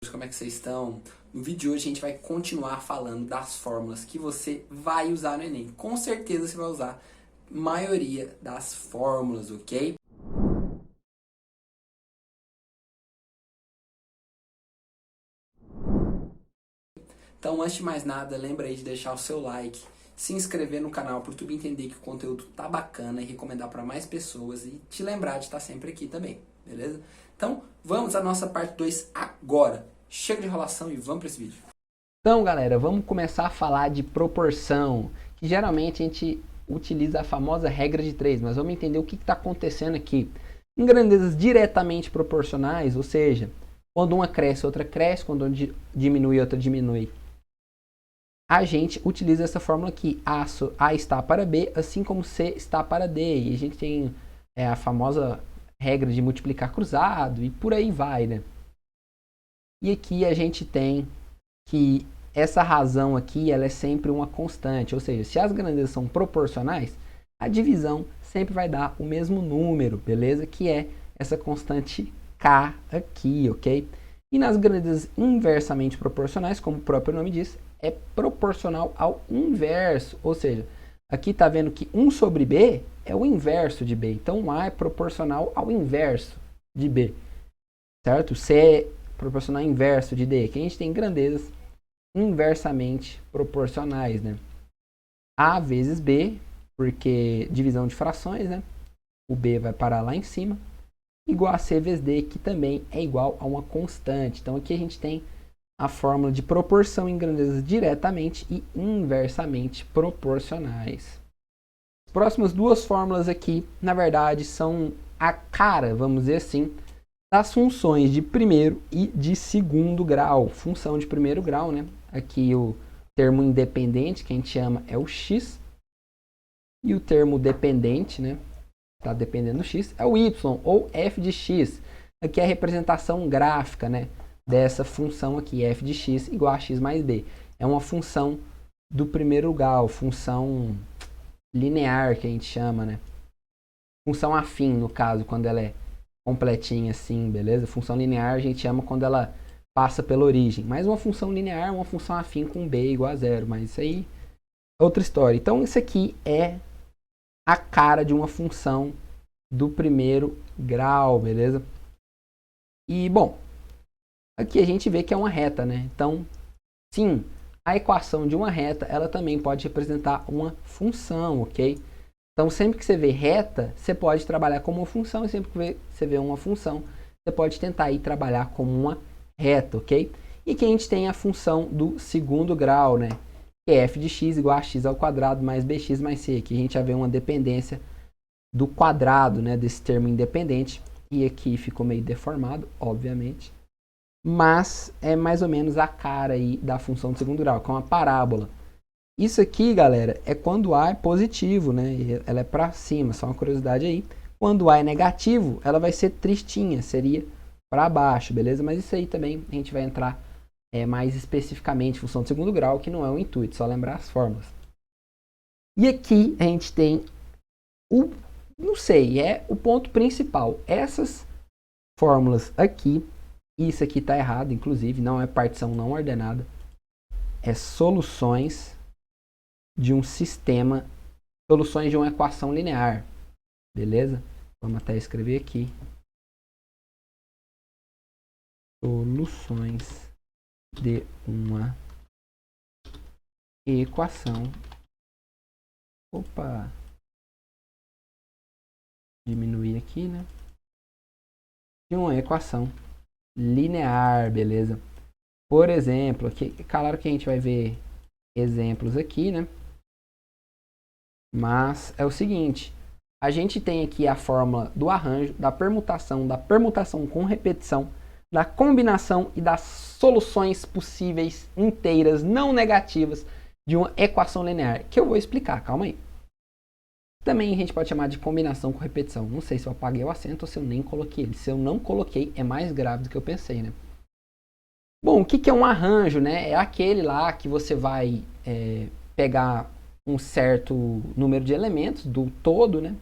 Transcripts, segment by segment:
Como é que vocês estão? No vídeo de hoje a gente vai continuar falando das fórmulas que você vai usar no Enem. Com certeza você vai usar a maioria das fórmulas, ok? Então, antes de mais nada, lembra aí de deixar o seu like, se inscrever no canal para o YouTube entender que o conteúdo tá bacana e recomendar para mais pessoas e te lembrar de estar sempre aqui também, beleza? Então, vamos à nossa parte 2 agora. Chega de enrolação e vamos para esse vídeo. Então, galera, vamos começar a falar de proporção, que geralmente a gente utiliza a famosa regra de 3, mas vamos entender o que está acontecendo aqui. Em grandezas diretamente proporcionais, ou seja, quando uma cresce, outra cresce, quando uma diminui, outra diminui, a gente utiliza essa fórmula aqui, A está para B, assim como C está para D, e a gente tem a famosa regra de multiplicar cruzado, e por aí vai, né? E aqui a gente tem que essa razão aqui ela é sempre uma constante, ou seja, se as grandezas são proporcionais, a divisão sempre vai dar o mesmo número, beleza? Que é essa constante K aqui, ok? E nas grandezas inversamente proporcionais, como o próprio nome diz, é proporcional ao inverso, ou seja, aqui está vendo que 1 sobre B é o inverso de B, então A é proporcional ao inverso de B, certo? C é proporcional ao inverso de D, que a gente tem grandezas inversamente proporcionais, né? A vezes B, porque divisão de frações, né? O B vai parar lá em cima, igual a C vezes D, que também é igual a uma constante. Então aqui a gente tem a fórmula de proporção em grandezas diretamente e inversamente proporcionais. As próximas duas fórmulas aqui, na verdade, são a cara, vamos dizer assim, das funções de primeiro e de segundo grau. Função de primeiro grau, né? Aqui o termo independente, que a gente chama, é o x. E o termo dependente, né? Está dependendo do x, é o y, ou f de x. Aqui é a representação gráfica, né? Dessa função aqui, f de x igual a x mais b. É uma função do primeiro grau, função linear, que a gente chama, né? Função afim, no caso, quando ela é completinha assim, beleza? Função linear a gente chama quando ela passa pela origem. Mas uma função linear é uma função afim com b igual a zero. Mas isso aí é outra história. Então isso aqui é a cara de uma função do primeiro grau, beleza? E, bom, aqui a gente vê que é uma reta, né? Então, sim, a equação de uma reta, ela também pode representar uma função, ok? Então, sempre que você vê reta, você pode trabalhar como uma função, e sempre que você vê uma função, você pode tentar ir trabalhar como uma reta, ok? E que a gente tem a função do segundo grau, né? Que é f de x igual a x ao quadrado mais bx mais c. Aqui a gente já vê uma dependência do quadrado, né? Desse termo independente. E aqui ficou meio deformado, obviamente. Mas é mais ou menos a cara aí da função do segundo grau, que é uma parábola. Isso aqui, galera, é quando A é positivo, né? Ela é para cima, só uma curiosidade aí. Quando A é negativo, ela vai ser tristinha, seria para baixo, beleza? Mas isso aí também a gente vai entrar mais especificamente, função de segundo grau, que não é o intuito, só lembrar as fórmulas. E aqui a gente tem não sei, é o ponto principal. Essas fórmulas aqui, isso aqui está errado, inclusive, não é partição não ordenada, é soluções de um sistema, soluções de uma equação linear, beleza? Vamos até escrever aqui. Soluções de uma equação. Opa! Diminuir aqui, né? De uma equação linear, beleza? Por exemplo, aqui, claro que a gente vai ver exemplos aqui, né? Mas é o seguinte, a gente tem aqui a fórmula do arranjo, da permutação com repetição, da combinação e das soluções possíveis inteiras não negativas de uma equação linear, que eu vou explicar, calma aí. Também a gente pode chamar de combinação com repetição. Não sei se eu apaguei o acento ou se eu nem coloquei ele. Se eu não coloquei, é mais grave do que eu pensei, né? Bom, o que é um arranjo, né? É aquele lá que você vai pegar um certo número de elementos do todo, né?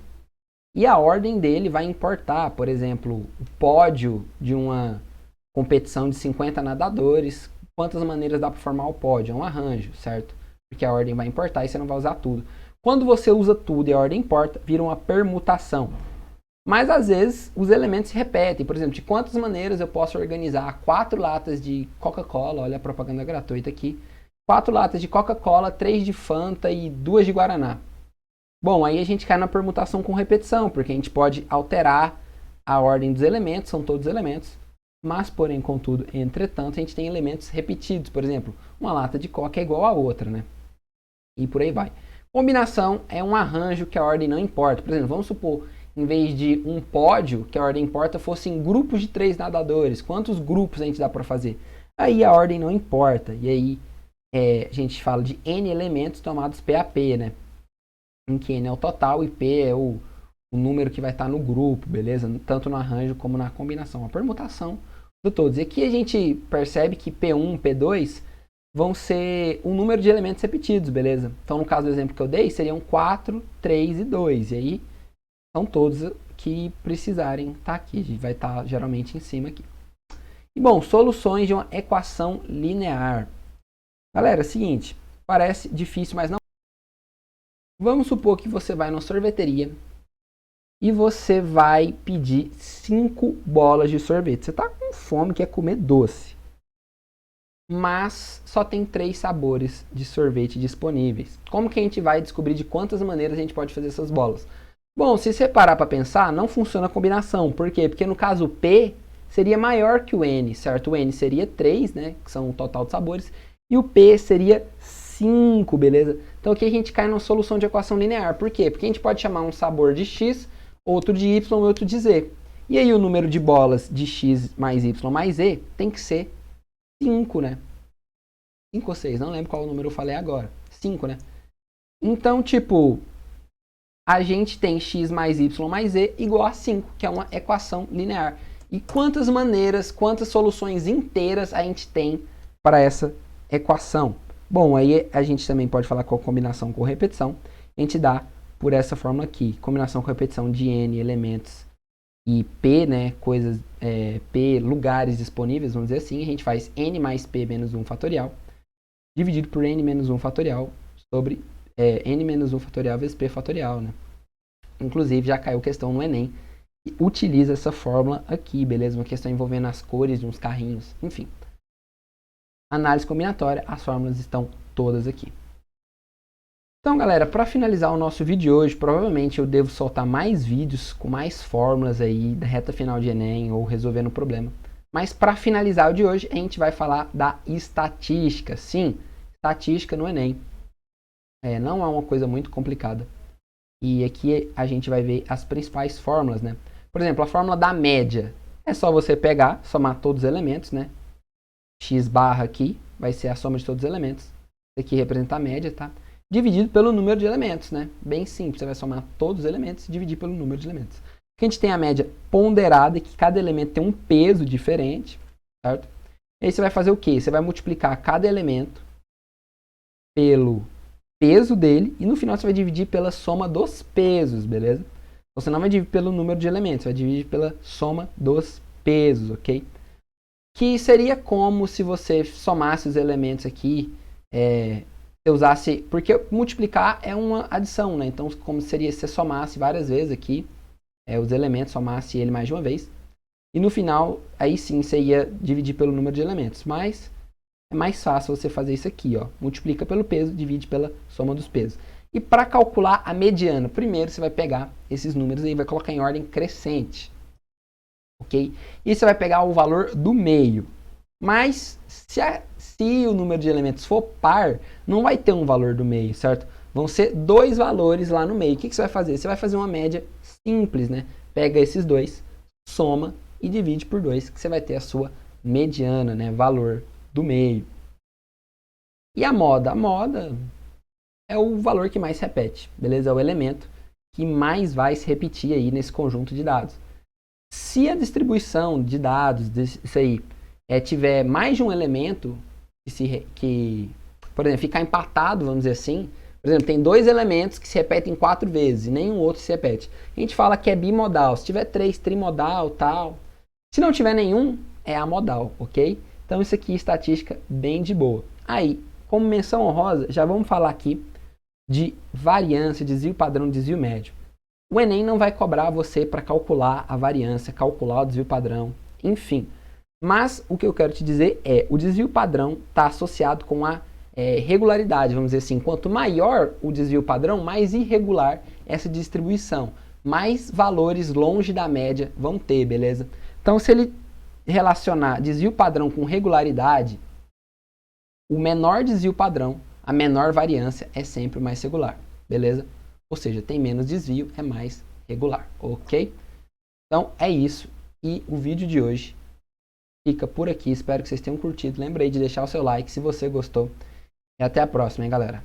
E a ordem dele vai importar, por exemplo, o pódio de uma competição de 50 nadadores, quantas maneiras dá para formar o pódio? É um arranjo, certo? Porque a ordem vai importar e você não vai usar tudo. Quando você usa tudo e a ordem importa, vira uma permutação. Mas às vezes os elementos se repetem. Por exemplo, de quantas maneiras eu posso organizar 4 latas de Coca-Cola, olha a propaganda gratuita aqui, 4 latas de Coca-Cola, 3 de Fanta e 2 de Guaraná. Bom, aí a gente cai na permutação com repetição, porque a gente pode alterar a ordem dos elementos, são todos elementos, mas porém, contudo, entretanto, a gente tem elementos repetidos. Por exemplo, uma lata de Coca é igual a outra, né? E por aí vai. Combinação é um arranjo que a ordem não importa. Por exemplo, vamos supor, em vez de um pódio, que a ordem importa, fossem grupos de 3 nadadores. Quantos grupos a gente dá para fazer? Aí a ordem não importa. E aí a gente fala de N elementos tomados P a P, né? Em que N é o total e P é o número que vai estar no grupo, beleza? Tanto no arranjo como na combinação. A permutação de todos. E aqui a gente percebe que P1, P2 vão ser um número de elementos repetidos, beleza? Então, no caso do exemplo que eu dei, seriam 4, 3 e 2. E aí, são todos que precisarem estar aqui. A gente vai estar geralmente em cima aqui. E, bom, soluções de uma equação linear. Galera, é o seguinte, parece difícil, mas não. Vamos supor que você vai numa sorveteria e você vai pedir 5 bolas de sorvete. Você está com fome, quer comer doce. Mas só tem 3 sabores de sorvete disponíveis. Como que a gente vai descobrir de quantas maneiras a gente pode fazer essas bolas? Bom, se você parar para pensar, não funciona a combinação. Por quê? Porque no caso o P seria maior que o N, certo? O N seria 3, né? Que são o total de sabores. E o P seria 5, beleza? Então aqui a gente cai numa solução de equação linear. Por quê? Porque a gente pode chamar um sabor de X, outro de Y e outro de Z. E aí o número de bolas de X mais Y mais Z tem que ser 5, né? 5 ou 6, não lembro qual número eu falei agora. 5, né? Então, tipo, a gente tem X mais Y mais Z igual a 5, que é uma equação linear. E quantas maneiras, quantas soluções inteiras a gente tem para essa equação? Bom, aí a gente também pode falar com a combinação com repetição. A gente dá por essa fórmula aqui, combinação com repetição de N elementos e P, né, coisas, P lugares disponíveis, vamos dizer assim, a gente faz N mais P menos 1 fatorial, dividido por N menos 1 fatorial, sobre N menos 1 fatorial vezes P fatorial, né. Inclusive, já caiu questão no Enem, e utiliza essa fórmula aqui, beleza? Uma questão envolvendo as cores de uns carrinhos, enfim. Análise combinatória, as fórmulas estão todas aqui. Então, galera, para finalizar o nosso vídeo de hoje, provavelmente eu devo soltar mais vídeos com mais fórmulas aí da reta final de Enem ou resolvendo o problema. Mas para finalizar o de hoje, a gente vai falar da estatística. Sim, estatística no Enem. Não é uma coisa muito complicada. E aqui a gente vai ver as principais fórmulas, né? Por exemplo, a fórmula da média. É só você pegar, somar todos os elementos, né? X barra aqui vai ser a soma de todos os elementos. Isso aqui representa a média, tá? Dividido pelo número de elementos, né? Bem simples, você vai somar todos os elementos e dividir pelo número de elementos. Aqui a gente tem a média ponderada, que cada elemento tem um peso diferente, certo? E aí você vai fazer o quê? Você vai multiplicar cada elemento pelo peso dele e no final você vai dividir pela soma dos pesos, beleza? Você não vai dividir pelo número de elementos, você vai dividir pela soma dos pesos, ok? Que seria como se você somasse os elementos aqui, você usasse, porque multiplicar é uma adição, né? Então, como seria se você somasse várias vezes aqui, os elementos, somasse ele mais de uma vez, e no final, aí sim, você ia dividir pelo número de elementos, mas é mais fácil você fazer isso aqui, ó. Multiplica pelo peso, divide pela soma dos pesos. E para calcular a mediana, primeiro você vai pegar esses números e vai colocar em ordem crescente, ok? E você vai pegar o valor do meio. Mas se o número de elementos for par, não vai ter um valor do meio, certo? Vão ser 2 valores lá no meio. O que você vai fazer? Você vai fazer uma média simples, né? Pega esses dois, soma e divide por 2, que você vai ter a sua mediana, né? Valor do meio. E a moda? A moda é o valor que mais se repete, beleza? É o elemento que mais vai se repetir aí nesse conjunto de dados. Se a distribuição de dados, isso aí, tiver mais de um elemento por exemplo, ficar empatado, vamos dizer assim, por exemplo, tem 2 elementos que se repetem 4 vezes e nenhum outro se repete. A gente fala que é bimodal. Se tiver 3, trimodal, tal. Se não tiver nenhum, é a modal, ok? Então isso aqui é estatística bem de boa. Aí, como menção honrosa, já vamos falar aqui de variância, desvio padrão, desvio médio. O Enem não vai cobrar você para calcular a variância, calcular o desvio padrão, enfim. Mas o que eu quero te dizer é, o desvio padrão está associado com a regularidade, vamos dizer assim. Quanto maior o desvio padrão, mais irregular essa distribuição. Mais valores longe da média vão ter, beleza? Então, se ele relacionar desvio padrão com regularidade, o menor desvio padrão, a menor variância é sempre mais regular, beleza? Ou seja, tem menos desvio, é mais regular, ok? Então é isso, e o vídeo de hoje fica por aqui. Espero que vocês tenham curtido. Lembrei de deixar o seu like se você gostou. E até a próxima, hein, galera?